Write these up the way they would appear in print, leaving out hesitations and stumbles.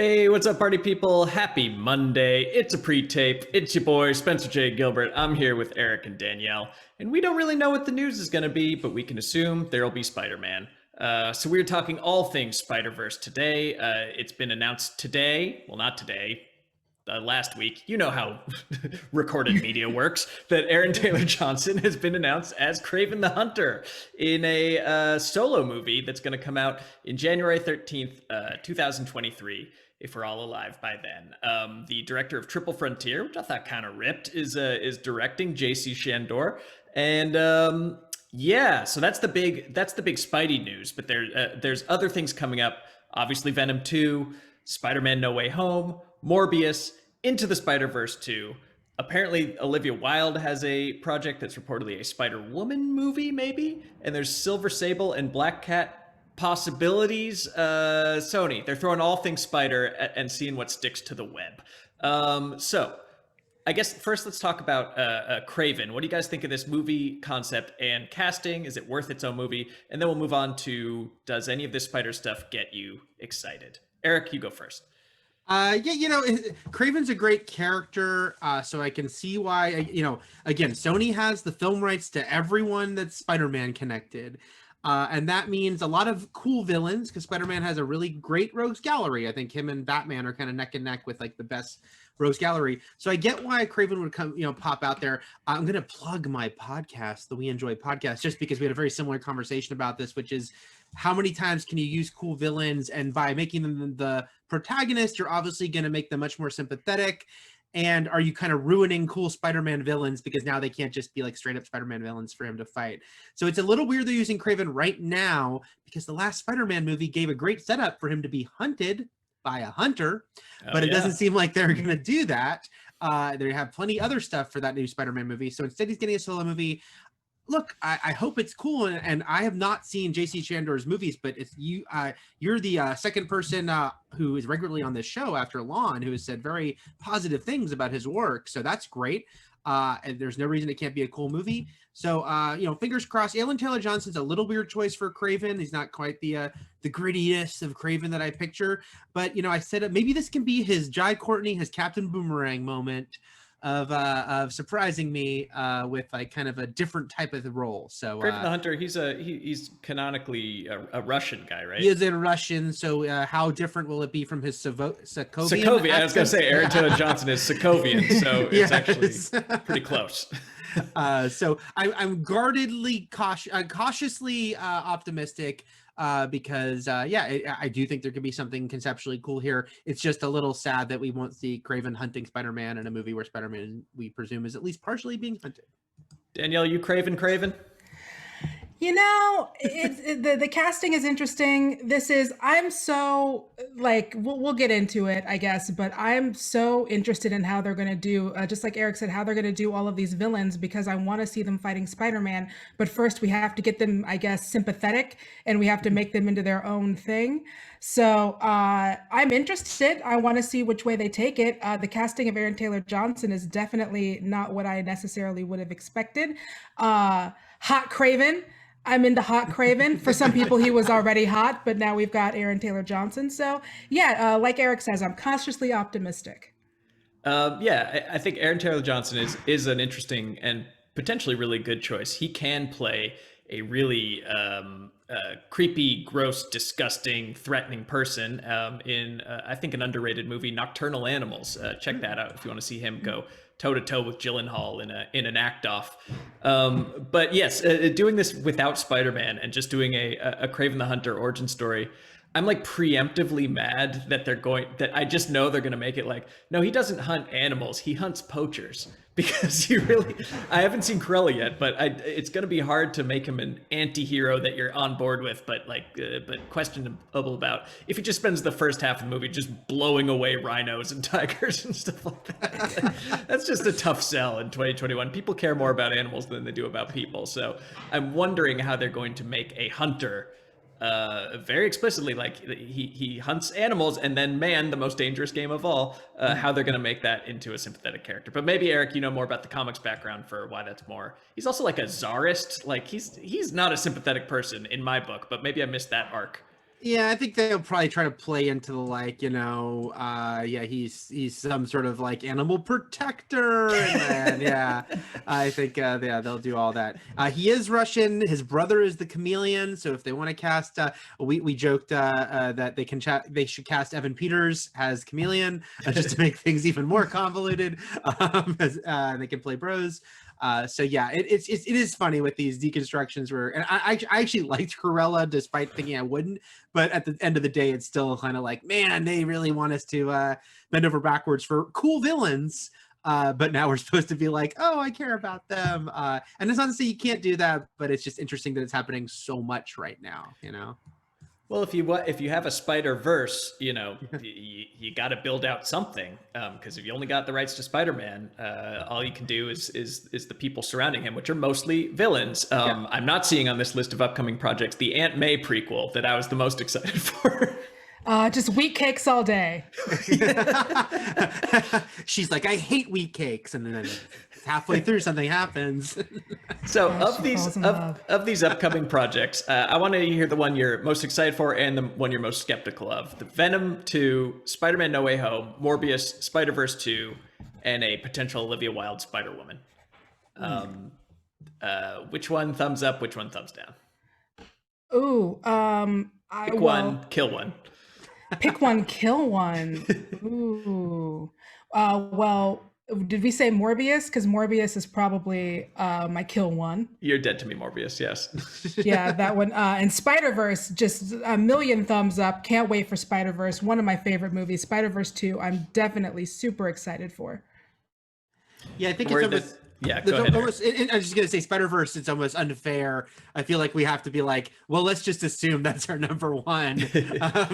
Hey, what's up, party people? Happy Monday. It's a pre-tape. It's your boy, Spencer J. Gilbert. I'm here with Eric and Danielle, and we don't really know what the news is going to be, but we can assume there'll be Spider-Man. So we're talking all things Spider-Verse today. It's been announced today, well, not today, last week. You know how recorded media works, that Aaron Taylor Johnson has been announced as Kraven the Hunter in a solo movie that's going to come out in January 13th, 2023. If we're all alive by then. The director of Triple Frontier, which I thought kind of ripped, is directing J.C. Chandor. And yeah, so that's the big Spidey news. But there's other things coming up. Obviously, Venom 2, Spider-Man No Way Home, Morbius, Into the Spider-Verse 2. Apparently, Olivia Wilde has a project that's reportedly a Spider-Woman movie, maybe. And there's Silver Sable and Black Cat possibilities. Sony, they're throwing all things Spider and seeing what sticks to the web. So I guess first let's talk about Kraven. What do you guys think of this movie concept and casting? Is it worth its own movie? And then we'll move on to, does any of this Spider stuff get you excited? Eric, you go first. Kraven's a great character, so I can see why, again, Sony has the film rights to everyone that's Spider-Man connected. And that means a lot of cool villains, because Spider-Man has a really great rogues gallery. I think him and Batman are kind of neck and neck with like the best rogues gallery. So I get why Kraven would come, pop out there. I'm going to plug my podcast, the We Enjoy podcast, just because we had a very similar conversation about this, which is how many times can you use cool villains? And by making them the protagonist, you're obviously going to make them much more sympathetic. And are you kind of ruining cool Spider-Man villains because now they can't just be like straight up Spider-Man villains for him to fight? So it's a little weird they're using Kraven right now because the last Spider-Man movie gave a great setup for him to be hunted by a hunter, but it doesn't seem like they're going to do that. They have plenty other stuff for that new Spider-Man movie. So instead he's getting a solo movie. Look, I hope it's cool, and I have not seen J.C. Chandor's movies, but it's you. You're the second person who is regularly on this show after Lon, who has said very positive things about his work. So that's great. And there's no reason it can't be a cool movie. So fingers crossed. Aaron Taylor Johnson's a little weird choice for Kraven. He's not quite the grittiest of Kraven that I picture, but I said maybe this can be his Jai Courtney, his Captain Boomerang moment of surprising me with like kind of a different type of role. So Kraven the Hunter, he's canonically a Russian guy, right? He is a Russian. So how different will it be from his Sokovian? Sokovian. I was going to say Aaron Taylor Johnson is Sokovian, so it's actually pretty close. So I'm guardedly cautiously optimistic. Because I do think there could be something conceptually cool here. It's just a little sad that we won't see Kraven hunting Spider-Man in a movie where Spider-Man, we presume, is at least partially being hunted. Danielle, you Kraven? The casting is interesting. I'm so like, we'll get into it, I guess, but I'm so interested in how they're going to do, just like Eric said, how they're going to do all of these villains, because I want to see them fighting Spider-Man. But first we have to get them, I guess, sympathetic, and we have to make them into their own thing. So I'm interested. I want to see which way they take it. The casting of Aaron Taylor Johnson is definitely not what I necessarily would have expected. Hot Kraven. I'm into hot Kraven. For some people, he was already hot, but now we've got Aaron Taylor Johnson. So yeah, like Eric says, I'm cautiously optimistic. I think Aaron Taylor Johnson is an interesting and potentially really good choice. He can play a really creepy, gross, disgusting, threatening person in, I think, an underrated movie, Nocturnal Animals. Check that out if you want to see him go toe-to-toe with Gyllenhaal in an act-off. But yes, doing this without Spider-Man and just doing a Kraven the Hunter origin story, I'm like preemptively mad that I just know they're going to make it like, no, he doesn't hunt animals, he hunts poachers. Because I haven't seen Cruella yet, but it's going to be hard to make him an anti-hero that you're on board with, but questionable about if he just spends the first half of the movie just blowing away rhinos and tigers and stuff like that. That's just a tough sell in 2021. People care more about animals than they do about people. So I'm wondering how they're going to make a hunter very explicitly, like he hunts animals, and then man, the most dangerous game of all, how they're going to make that into a sympathetic character. But maybe Eric, you know more about the comics background for why that's more. He's also like a czarist. Like he's not a sympathetic person in my book, but maybe I missed that arc. Yeah, I think they'll probably try to play into the like, yeah, he's some sort of like animal protector, and then yeah, I think yeah, they'll do all that. He is Russian. His brother is the chameleon. So if they want to cast, we joked that they should cast Evan Peters as chameleon just to make things even more convoluted. They can play bros. So yeah, it is funny with these deconstructions where, and I actually liked Cruella despite thinking I wouldn't, but at the end of the day, it's still kind of like, man, they really want us to bend over backwards for cool villains. But now we're supposed to be like, oh, I care about them. And it's not to say you can't do that, but it's just interesting that it's happening so much right now, Well, if you have a Spider-Verse, you got to build out something. Because if you only got the rights to Spider-Man, all you can do is the people surrounding him, which are mostly villains. I'm not seeing on this list of upcoming projects the Aunt May prequel that I was the most excited for. Just wheat cakes all day. She's like, I hate wheat cakes, and then halfway through something happens. So of these upcoming projects, I want to hear the one you're most excited for and the one you're most skeptical of. The Venom 2, Spider-Man No Way Home, Morbius, Spider-Verse 2, and a potential Olivia Wilde Spider-Woman. Which one thumbs up? Which one thumbs down? Ooh, pick one, kill one. Pick one, kill one. Ooh. Well, did we say Morbius? Because Morbius is probably my kill one. You're dead to me, Morbius, yes. Yeah, that one. And Spider-Verse, just a million thumbs up. Can't wait for Spider-Verse. One of my favorite movies. Spider-Verse 2, I'm definitely super excited for. Yeah, I think it's almost... Yeah, go ahead. I was just going to say Spider-Verse, it's almost unfair. I feel like we have to be like, well, let's just assume that's our number one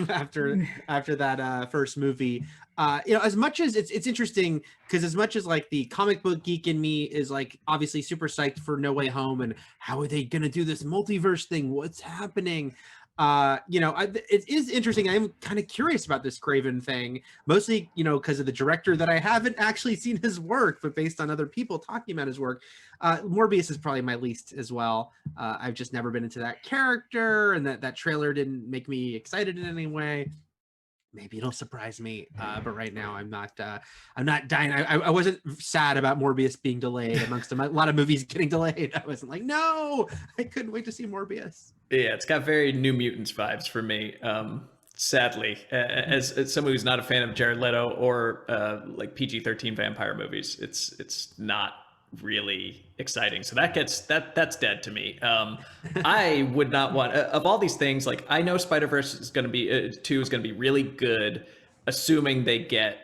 after that first movie. As much as it's interesting, because as much as like the comic book geek in me is like obviously super psyched for No Way Home and how are they going to do this multiverse thing? What's happening? It is interesting. I'm kind of curious about this Kraven thing, mostly, because of the director that I haven't actually seen his work, but based on other people talking about his work. Morbius is probably my least as well. I've just never been into that character, and that trailer didn't make me excited in any way. Maybe it'll surprise me, but right now I'm not dying. I wasn't sad about Morbius being delayed amongst a lot of movies getting delayed. I wasn't like, no, I couldn't wait to see Morbius. Yeah, it's got very New Mutants vibes for me. Sadly, as someone who's not a fan of Jared Leto or like PG-13 vampire movies, it's not really exciting. So that's dead to me. I would not want of all these things. Like I know Spider-Verse is going to be 2 is going to be really good, assuming they get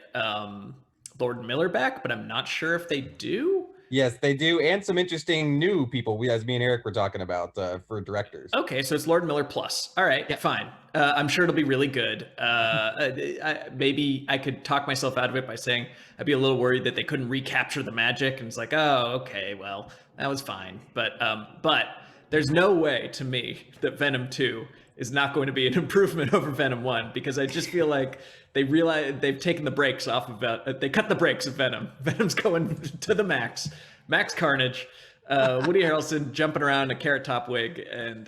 Lord Miller back, but I'm not sure if they do. Yes, they do, and some interesting new people, as me and Eric were talking about for directors. Okay, so it's Lord Miller plus. All right, fine. I'm sure it'll be really good. Maybe I could talk myself out of it by saying I'd be a little worried that they couldn't recapture the magic, and it's like, oh, okay, well, that was fine. But there's no way to me that Venom 2 is not going to be an improvement over Venom 1, because I just feel like they realize they've taken the brakes off of they cut the brakes of Venom. Venom's going to the max carnage. Woody Harrelson jumping around in a Carrot Top wig, and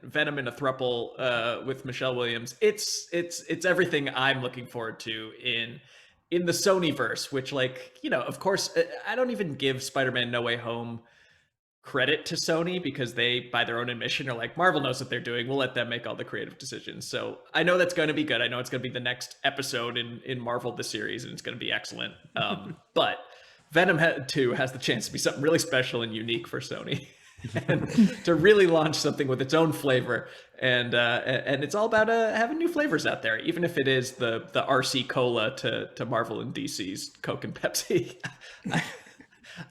Venom in a throuple with Michelle Williams. It's everything I'm looking forward to in the Sonyverse, which, like, of course, I don't even give Spider-Man No Way Home credit to Sony, because they, by their own admission, are like, Marvel knows what they're doing, we'll let them make all the creative decisions. So I know that's going to be good. I know it's going to be the next episode in Marvel the series, and it's going to be excellent. But Venom 2 has the chance to be something really special and unique for Sony, and to really launch something with its own flavor. And it's all about having new flavors out there, even if it is the RC Cola to Marvel and DC's Coke and Pepsi.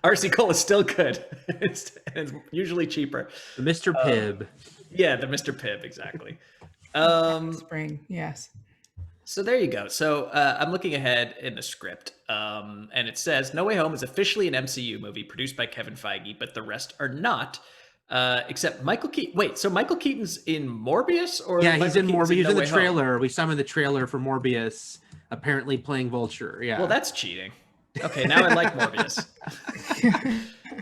RC Cola is still good. It's usually cheaper. The Mr. Pibb. Yeah, the Mr. Pibb, exactly. Spring, yes. So there you go. So I'm looking ahead in the script, and it says No Way Home is officially an MCU movie produced by Kevin Feige, but the rest are not, except Michael Keaton. Wait, so Michael Keaton's in Morbius? Or yeah, he's in Morbius. He's in the trailer. Home? We saw him in the trailer for Morbius, apparently playing Vulture. Yeah. Well, that's cheating. Okay, now I like Morbius.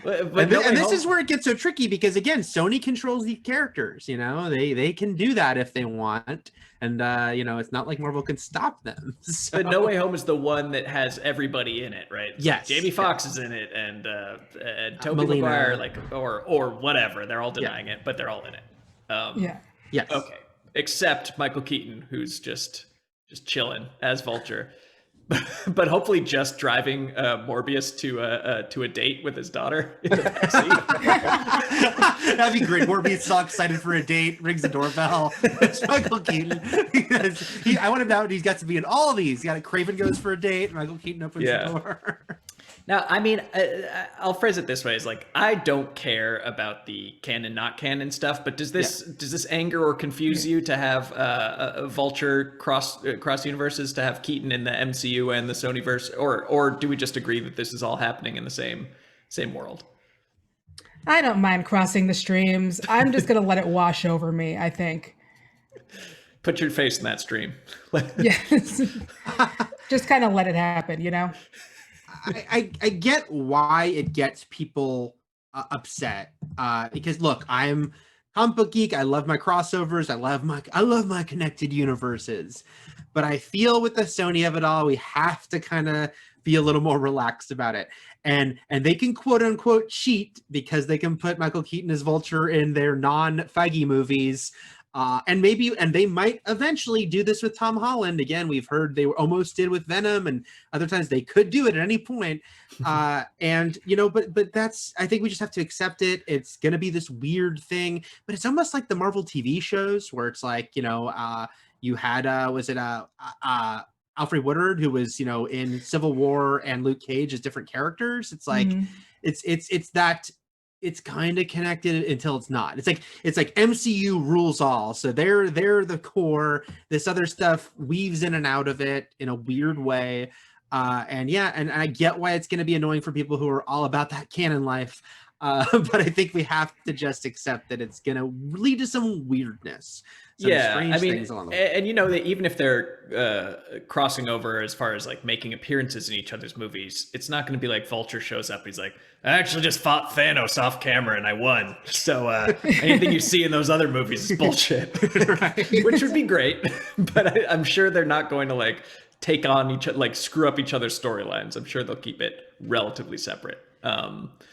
But and this is where it gets so tricky because again, Sony controls these characters. You know, they can do that if they want, and you know, it's not like Marvel can stop them. So. But No Way Home is the one that has everybody in it, right? It's yes, like Jamie Foxx is in it, and Tobey Maguire, like or whatever. They're all denying it, but they're all in it. Yeah. Yes. Okay. Except Michael Keaton, who's just chilling as Vulture. But hopefully just driving Morbius to a date with his daughter in the backseat. That'd be great. Morbius so excited for a date, rings the doorbell. It's Michael Keaton. I want him out. He's got to be in all of these. Kraven goes for a date. Michael Keaton opens the door. Now, I mean, I'll phrase it this way: is like I don't care about the canon, not canon stuff. But does this anger or confuse you to have a Vulture cross universes, to have Keaton in the MCU and the Sonyverse, or do we just agree that this is all happening in the same world? I don't mind crossing the streams. I'm just gonna let it wash over me, I think. Put your face in that stream. Yes. Just kind of let it happen, you know? I get why it gets people upset because look, I'm comic book geek. I love my crossovers. I love my connected universes. But I feel with the Sony of it all, we have to kind of be a little more relaxed about it. And they can quote unquote cheat because they can put Michael Keaton as Vulture in their non-Feige movies. And they might eventually do this with Tom Holland. Again, we've heard they almost did with Venom, and other times they could do it at any point. And you know, but that's, I think we just have to accept it. It's going to be this weird thing, but it's almost like the Marvel TV shows where it's like, you know, you had Alfred Woodard, who was, you know, in Civil War, and Luke Cage as different characters. It's like it's that. It's kind of connected until it's not. It's like MCU rules all. So they're the core. This other stuff weaves in and out of it in a weird way. And I get why it's going to be annoying for people who are all about that canon life. But I think we have to just accept that it's going to lead to some weirdness. I mean, and you know that even if they're crossing over as far as like making appearances in each other's movies, it's not going to be like Vulture shows up. He's like, I actually just fought Thanos off camera and I won. So anything you see in those other movies is bullshit, which would be great. But I'm sure they're not going to like take on each other, like screw up each other's storylines. I'm sure they'll keep it relatively separate.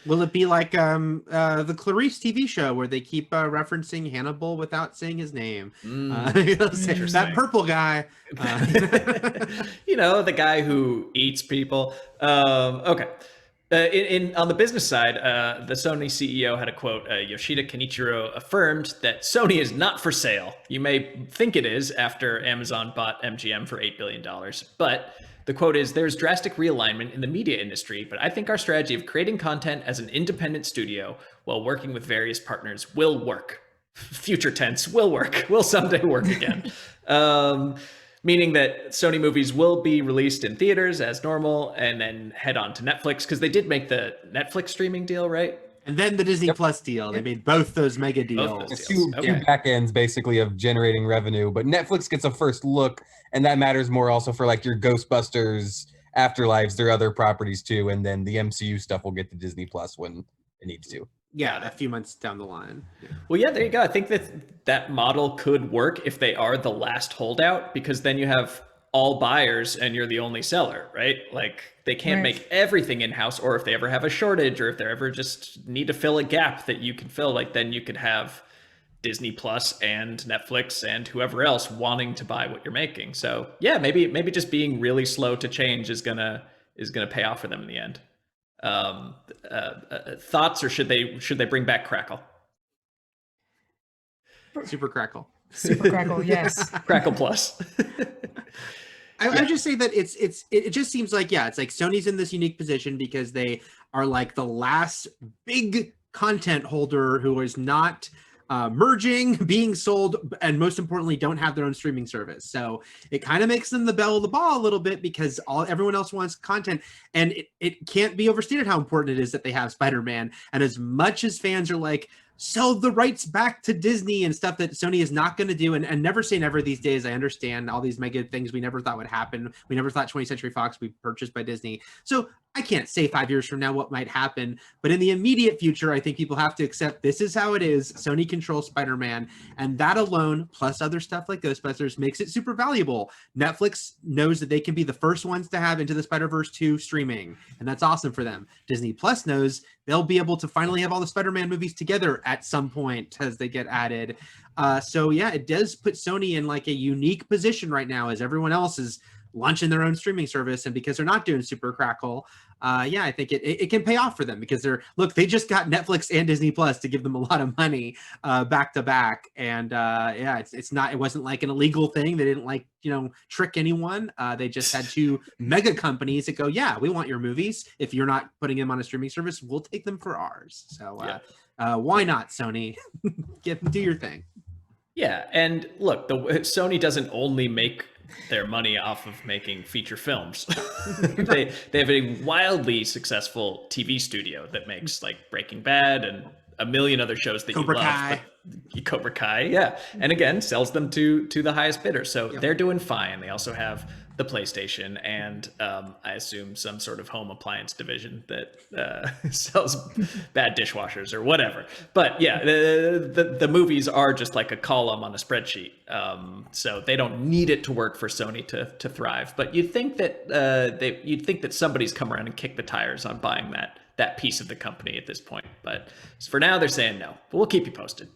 Will it be like the Clarice TV show where they keep referencing Hannibal without saying his name? That purple guy. You know, the guy who eats people. Okay. On the business side, the Sony CEO had a quote. Yoshida Kenichiro affirmed that Sony is not for sale. You may think it is after Amazon bought MGM for $8 billion, but the quote is, "There's drastic realignment in the media industry, but I think our strategy of creating content as an independent studio while working with various partners will work." Future tense, will work. Will someday work again. Meaning that Sony movies will be released in theaters as normal and then head on to Netflix, because they did make the Netflix streaming deal, right? And then the Disney Plus deal. They made both those mega deals. It's two back ends basically of generating revenue, but Netflix gets a first look, and that matters more also for like your Ghostbusters, Afterlives, their other properties too, and then the MCU stuff will get to Disney Plus when it needs to. Yeah, a few months down the line. Yeah. Well, yeah, there you go. I think that model could work if they are the last holdout, because then you have all buyers and you're the only seller, right? Like they can't make everything in-house, or if they ever have a shortage, or if they ever just need to fill a gap that you can fill, like then you could have Disney Plus and Netflix and whoever else wanting to buy what you're making. So yeah, maybe just being really slow to change is gonna pay off for them in the end. Thoughts, or should they bring back Crackle? Super Crackle. Super Crackle, yes. Crackle Plus. I would just say that it just seems like, it's like Sony's in this unique position because they are like the last big content holder who is not merging, being sold, and most importantly, don't have their own streaming service. So it kind of makes them the belle of the ball a little bit, because everyone else wants content, and it can't be overstated how important it is that they have Spider-Man. And as much as fans are like, sell the rights back to Disney and stuff that Sony is not going to do, and never say never these days. I understand all these mega things we never thought would happen. We never thought 20th Century Fox would be purchased by Disney. So I can't say 5 years from now what might happen, but in the immediate future, I think people have to accept this is how it is. Sony controls Spider-Man, and that alone, plus other stuff like Ghostbusters, makes it super valuable. Netflix knows that they can be the first ones to have Into the Spider-Verse 2 streaming, and that's awesome for them. Disney Plus knows they'll be able to finally have all the Spider-Man movies together at some point as they get added. So yeah, it does put Sony in like a unique position right now as everyone else is launching their own streaming service, and because they're not doing Super Crackle, yeah, I think it can pay off for them because they just got Netflix and Disney Plus to give them a lot of money back to back, and yeah, it wasn't like an illegal thing. They didn't like trick anyone. They just had two mega companies that go, yeah, we want your movies. If you're not putting them on a streaming service, we'll take them for ours. So why not, Sony? Do your thing. Yeah, and look, Sony doesn't only make their money off of making feature films. they have a wildly successful TV studio that makes like Breaking Bad and a million other shows that Cobra you love. Kai. Cobra Kai, yeah, and again sells them to the highest bidder. So they're doing fine. They also have the PlayStation and I assume some sort of home appliance division that sells bad dishwashers or whatever. But yeah, the movies are just like a column on a spreadsheet. So they don't need it to work for Sony to thrive. But you'd think that somebody's come around and kicked the tires on buying that piece of the company at this point. But for now, they're saying no. But we'll keep you posted.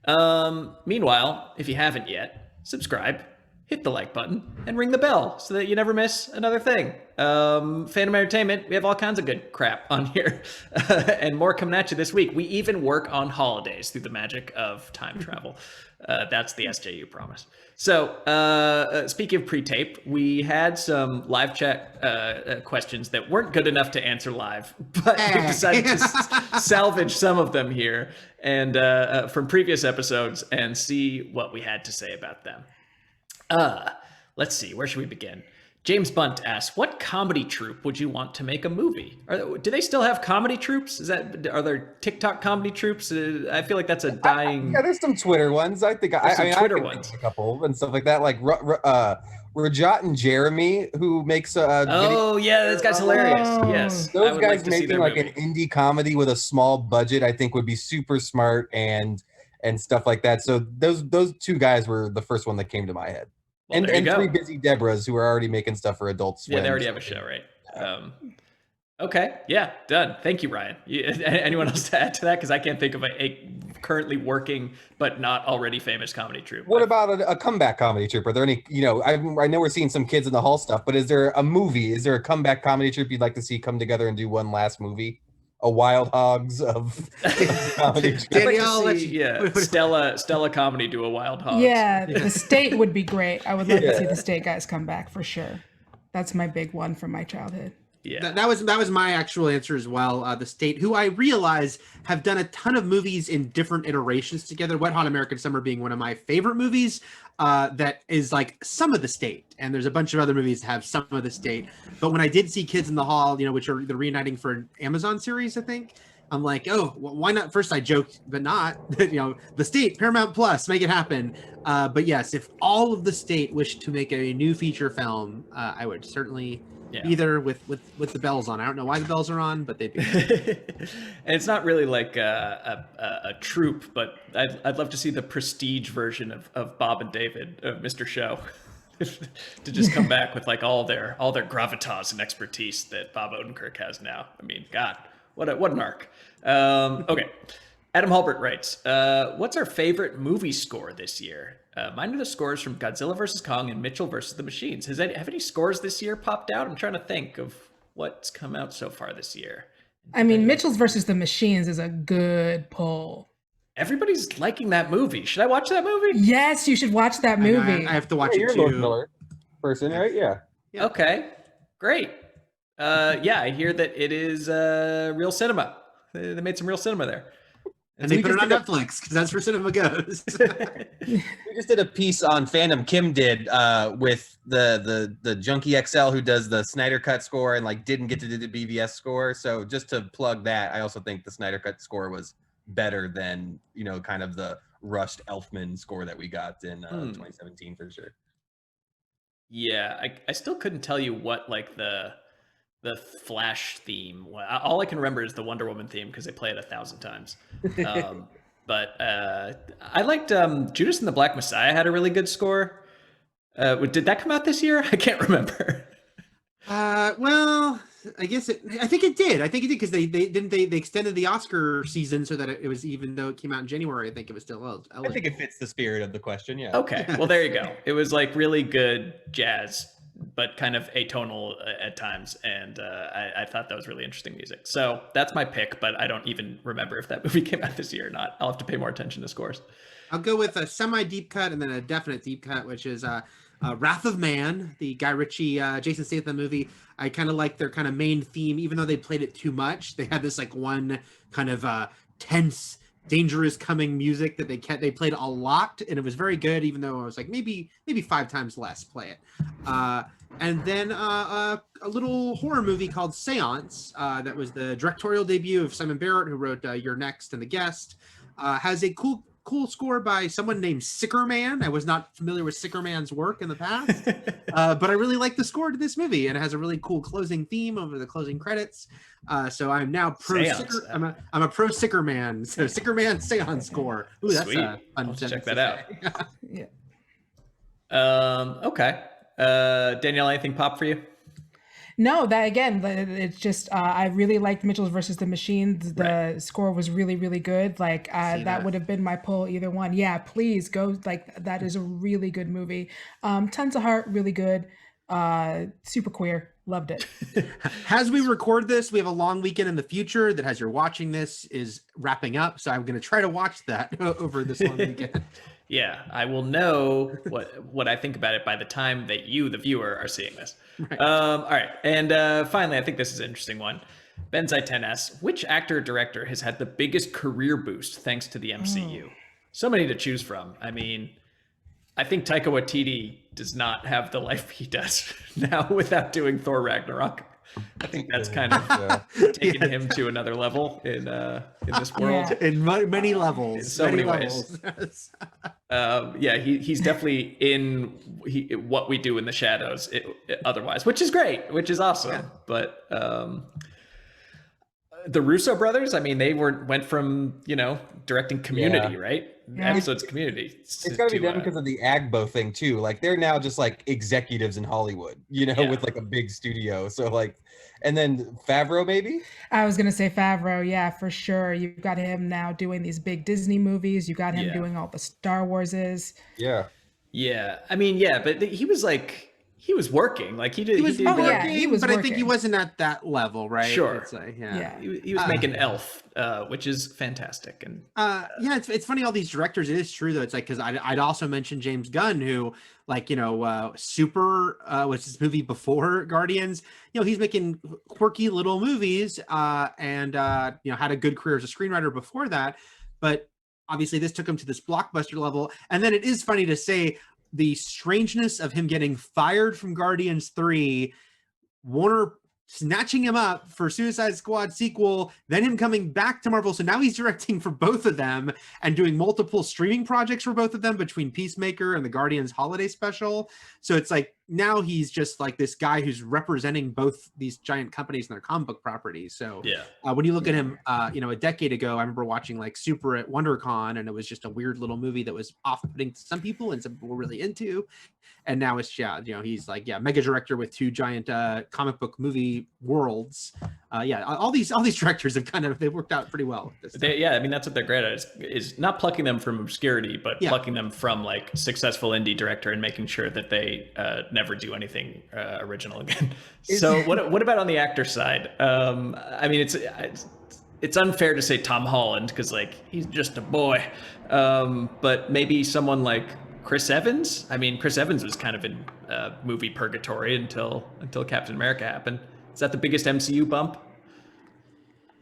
Meanwhile, if you haven't yet, subscribe, hit the like button, and ring the bell so that you never miss another thing. Fandom Entertainment, we have all kinds of good crap on here. And more coming at you this week. We even work on holidays through the magic of time travel. That's the SJU promise. So speaking of pre-tape, we had some live chat questions that weren't good enough to answer live, but we decided to salvage some of them here and from previous episodes and see what we had to say about them. Let's see, where should we begin? James Bunt asks, what comedy troupe would you want to make a movie? Do they still have comedy troupes? Are there TikTok comedy troupes? I feel like that's a dying... Yeah, there's some Twitter ones. I think I Twitter can ones. think of a couple and stuff like that. Like Rajat and Jeremy, who makes oh yeah, this guy's hilarious. Yes, those guys making like an indie comedy with a small budget, I think would be super smart and stuff like that. So those two guys were the first one that came to my head. Well, and three busy Debras who are already making stuff for Adult Swim. Yeah, they already have a show, right? Okay, yeah, done. Thank you, Ryan. Anyone else to add to that? Because I can't think of a currently working but not already famous comedy troupe. What about a comeback comedy troupe? Are there any, I know we're seeing some Kids in the Hall stuff, but is there a movie? Is there a comeback comedy troupe you'd like to see come together and do one last movie? A Wild Hogs of comedy. Danielle, Stella Comedy do a Wild Hogs. Yeah, the State would be great. I would love to see the State guys come back for sure. That's my big one from my childhood. Yeah, that was my actual answer as well. The State, who I realize have done a ton of movies in different iterations together. Wet Hot American Summer being one of my favorite movies. That is like some of the State, and there's a bunch of other movies that have some of the State. But when I did see Kids in the Hall, which are the reuniting for an Amazon series, I think, I'm like, oh, well, why not? First I joked, but not, the State, Paramount Plus, make it happen. But yes, if all of the State wished to make a new feature film, I would certainly be there with the bells on. I don't know why the bells are on, but they'd be. And it's not really like a troupe, but I'd love to see the prestige version of Bob and David, of Mr. Show, to just come back with like all their gravitas and expertise that Bob Odenkirk has now. I mean, God, what an arc. Okay. Adam Hulbert writes, what's our favorite movie score this year? Mine are the scores from Godzilla vs. Kong and Mitchell vs. the Machines. Have any scores this year popped out? I'm trying to think of what's come out so far this year. I mean, Mitchell's vs. the Machines is a good pull. Everybody's liking that movie. Should I watch that movie? Yes, you should watch that movie. I have to watch it you're too. a Miller person, right? Yeah. Okay, great. Yeah, I hear that it is real cinema. They made some real cinema there. And they put it on Netflix because that's where cinema goes. We just did a piece on Fandom. Kim did with the Junkie XL who does the Snyder Cut score and like didn't get to do the BVS score. So just to plug that, I also think the Snyder Cut score was better than kind of the rushed Elfman score that we got in 2017 for sure. Yeah, I still couldn't tell you what like the the Flash theme. All I can remember is the Wonder Woman theme because they play it 1,000 times. But I liked Judas and the Black Messiah had a really good score. Did that come out this year? I can't remember. Well, I think it did. I think it did because they extended the Oscar season so that it was, even though it came out in January, I think it was still eligible. I think it fits the spirit of the question. Yeah. Okay. Well, there you go. It was like really good jazz, but kind of atonal at times, and I thought that was really interesting music. So that's my pick, but I don't even remember if that movie came out this year or not. I'll have to pay more attention to scores. I'll go with a semi-deep cut and then a definite deep cut, which is Wrath of Man, the Guy Ritchie, Jason Statham movie. I kind of like their kind of main theme, even though they played it too much. They had this like one kind of tense, dangerous coming music that they played a lot, and it was very good, even though I was like, maybe 5 times less play it. And then a little horror movie called Seance, that was the directorial debut of Simon Barrett, who wrote You're Next and The Guest. Has a cool score by someone named Sicker Man. I was not familiar with Sicker Man's work in the past, but I really like the score to this movie, and it has a really cool closing theme over the closing credits. So I'm now pro Sicker. I'm a pro Sicker Man. So Sicker Man Seance score. Ooh, that's sweet. Fun I'll check that out. Yeah. Okay. Danielle, anything pop for you? No, that again, it's just I really liked Mitchell's versus the Machines. The score was really, really good. Like that would have been my pull either one. Yeah, please go. Like that is a really good movie. Tons of heart, really good. Super queer, loved it. As we record this, we have a long weekend in the future that, as you're watching this, is wrapping up. So I'm going to try to watch that over this long weekend. Yeah, I will know what I think about it by the time that you, the viewer, are seeing this. Right. All right, and finally, I think this is an interesting one. Benzai10 asks, which actor or director has had the biggest career boost thanks to the MCU? So many to choose from. I mean, I think Taika Waititi does not have the life he does now without doing Thor Ragnarok. I think that's kind of taking him to another level in this world. Yeah. In many levels. In so many ways. Yeah, he's definitely in what we do in the shadows otherwise, which is great, which is awesome. Yeah. But the Russo brothers, I mean, they went from, directing Community, right? Yeah. Episodes of Community. It's got to be done because of the Agbo thing too. Like they're now just like executives in Hollywood, with like a big studio. So like, and then Favreau maybe? I was gonna say Favreau, yeah, for sure. You've got him now doing these big Disney movies. You got him doing all the Star Warses. Yeah. Yeah. I mean, yeah, but he was working. Like he was working, but I think he wasn't at that level, right? Sure. It's like, He was making Elf, which is fantastic. And it's funny, all these directors. It is true though. It's like, because I'd also mentioned James Gunn, who Super was his movie before Guardians. He's making quirky little movies, and had a good career as a screenwriter before that. But obviously, this took him to this blockbuster level. And then it is funny to say, the strangeness of him getting fired from Guardians 3, Warner snatching him up for Suicide Squad sequel, then him coming back to Marvel. So now he's directing for both of them and doing multiple streaming projects for both of them between Peacemaker and the Guardians holiday special. So it's like, now he's just like this guy who's representing both these giant companies and their comic book properties. So when you look at him, a decade ago, I remember watching like Super at WonderCon, and it was just a weird little movie that was off-putting to some people and some people were really into. And now it's, he's like, mega director with 2 giant comic book movie worlds. All these directors have they've worked out pretty well. I mean, that's what they're great at, is not plucking them from obscurity, but plucking them from like successful indie director and making sure that they never do anything original again. So what about on the actor side? I mean, it's unfair to say Tom Holland because like he's just a boy, but maybe someone like Chris Evans. I mean, Chris Evans was kind of in movie purgatory until Captain America happened. Is that the biggest MCU bump?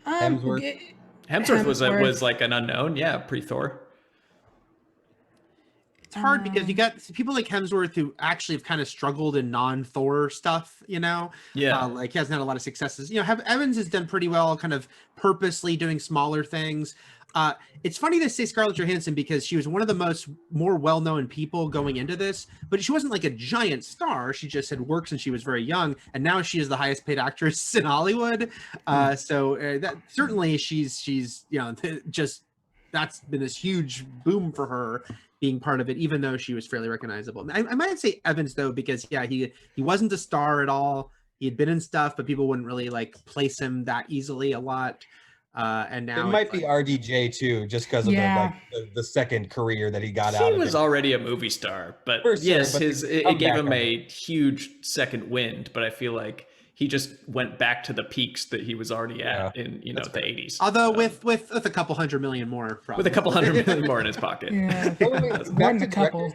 Hemsworth was like an unknown, pre-Thor. It's hard because you got people like Hemsworth who actually have kind of struggled in non-Thor stuff, like he hasn't had a lot of successes. Evans has done pretty well, kind of purposely doing smaller things. It's funny to say Scarlett Johansson because she was one of the more well-known people going into this, but she wasn't like a giant star. She just had worked since she was very young, and now she is the highest paid actress in Hollywood. That certainly she's just that's been this huge boom for her being part of it, even though she was fairly recognizable. I might say Evans though, because he wasn't a star at all. He had been in stuff, but people wouldn't really like place him that easily a lot. And now it might be RDJ too, just because of the second career that he got out of. He was already a movie star, but yes, it gave him a huge second wind. But I feel like he just went back to the peaks that he was already at in the 80s. Although with a couple $100 million more, probably. With a couple $100 million more in his pocket. Yeah, back to couple.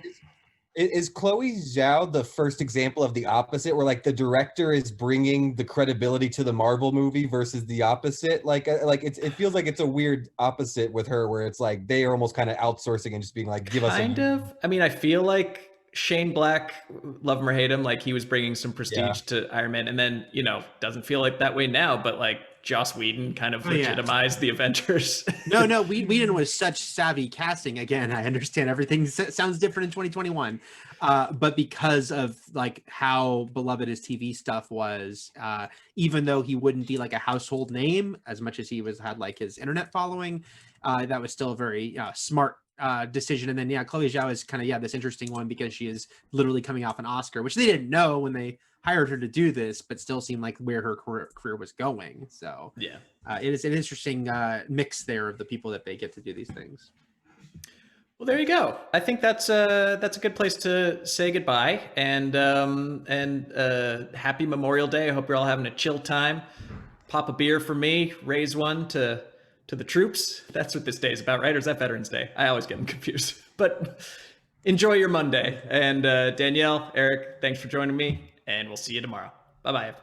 Is Chloe Zhao the first example of the opposite, where like the director is bringing the credibility to the Marvel movie versus the opposite? Like it feels like it's a weird opposite with her, where it's like they are almost kind of outsourcing and just being like, give us kind of. I mean, I feel like Shane Black, love him or hate him, like he was bringing some prestige to Iron Man, and then doesn't feel like that way now, but like Joss Whedon kind of legitimized the Avengers. No, Whedon was such savvy casting. Again, I understand everything sounds different in 2021, but because of like how beloved his TV stuff was, even though he wouldn't be like a household name as much as he had like his internet following, that was still a very smart decision. And then Chloe Zhao is kind of this interesting one because she is literally coming off an Oscar, which they didn't know when they hired her to do this, but still seemed like where her career was going. So it is an interesting mix there of the people that they get to do these things. Well, there you go. I think that's a good place to say goodbye, and happy Memorial Day. I hope you're all having a chill time. Pop a beer for me, raise one to the troops. That's what this day is about, right? Or is that Veterans Day? I always get them confused. But enjoy your Monday. And Danielle, Eric, thanks for joining me, and we'll see you tomorrow. Bye-bye.